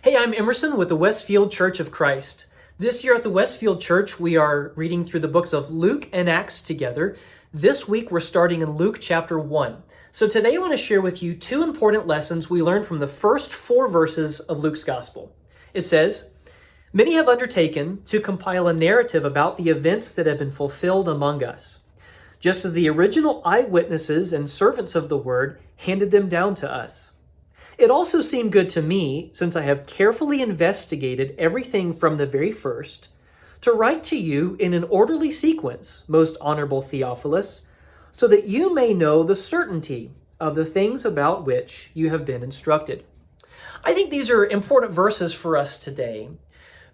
Hey, I'm Emerson with the Westfield Church of Christ. This year at the Westfield Church, we are reading through the books of Luke and Acts together. This week, we're starting in Luke chapter 1. So today I want to share with you two important lessons we learned from the first 4 verses of Luke's Gospel. It says, "Many have undertaken to compile a narrative about the events that have been fulfilled among us, just as the original eyewitnesses and servants of the word handed them down to us. It also seemed good to me, since I have carefully investigated everything from the very first, to write to you in an orderly sequence, most honorable Theophilus, so that you may know the certainty of the things about which you have been instructed." I think these are important verses for us today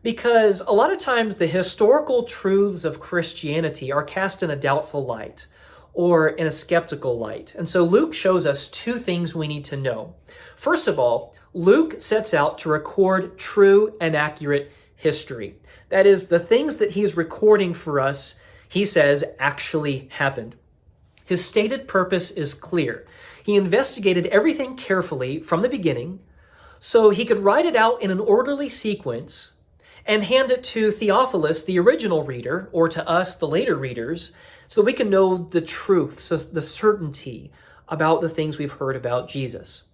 because a lot of times the historical truths of Christianity are cast in a doubtful light or in a skeptical light. And so Luke shows us 2 things we need to know. First of all, Luke sets out to record true and accurate history. That is, the things that he's recording for us, he says, actually happened. His stated purpose is clear. He investigated everything carefully from the beginning so he could write it out in an orderly sequence and hand it to Theophilus, the original reader, or to us, the later readers, so that we can know the truth, so the certainty about the things we've heard about Jesus.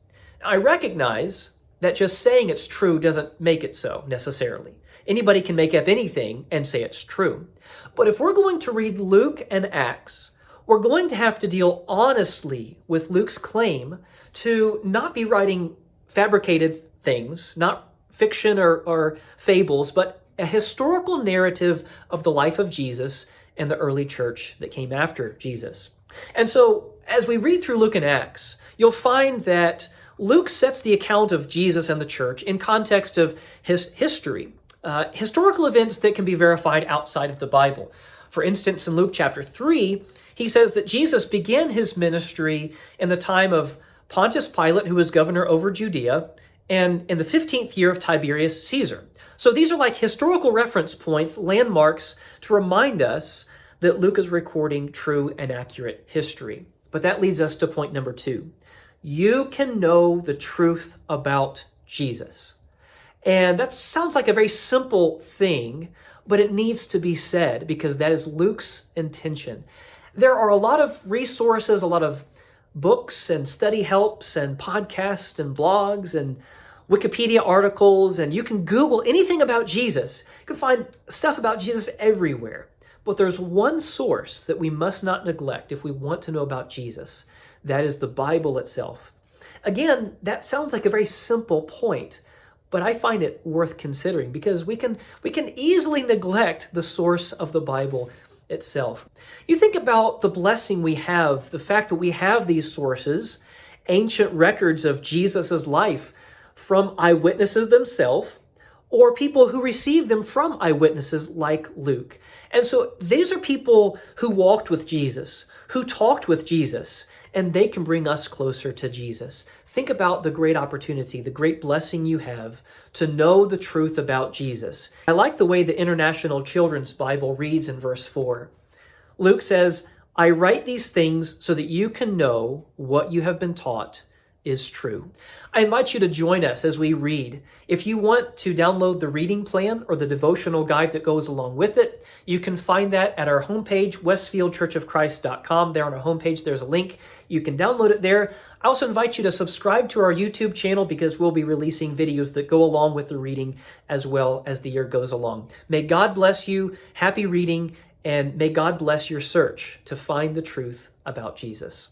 I recognize that just saying it's true doesn't make it so necessarily. Anybody can make up anything and say it's true. But if we're going to read Luke and Acts, we're going to have to deal honestly with Luke's claim to not be writing fabricated things, not fiction or fables, but a historical narrative of the life of Jesus and the early church that came after Jesus. And so as we read through Luke and Acts, you'll find that Luke sets the account of Jesus and the church in context of his history, historical events that can be verified outside of the Bible. For instance, in Luke chapter 3, he says that Jesus began his ministry in the time of Pontius Pilate, who was governor over Judea, and in the 15th year of Tiberius Caesar. So these are like historical reference points, landmarks to remind us that Luke is recording true and accurate history. But that leads us to point number 2. You can know the truth about Jesus. And that sounds like a very simple thing, but it needs to be said because that is Luke's intention. There are a lot of resources, a lot of books and study helps and podcasts and blogs and Wikipedia articles, and you can Google anything about Jesus. You can find stuff about Jesus everywhere. But there's one source that we must not neglect if we want to know about Jesus. That is the Bible itself. Again, that sounds like a very simple point, but I find it worth considering because we can easily neglect the source of the Bible itself. You think about the blessing we have, the fact that we have these sources, ancient records of Jesus's life from eyewitnesses themselves, or people who received them from eyewitnesses like Luke. And so these are people who walked with Jesus, who talked with Jesus, and they can bring us closer to Jesus. Think about the great opportunity, the great blessing you have to know the truth about Jesus. I like the way the International Children's Bible reads in verse 4. Luke says, "I write these things so that you can know what you have been taught is true." I invite you to join us as we read. If you want to download the reading plan or the devotional guide that goes along with it, you can find that at our homepage, westfieldchurchofchrist.com. There on our homepage, there's a link. You can download it there. I also invite you to subscribe to our YouTube channel because we'll be releasing videos that go along with the reading as well as the year goes along. May God bless you. Happy reading, and may God bless your search to find the truth about Jesus.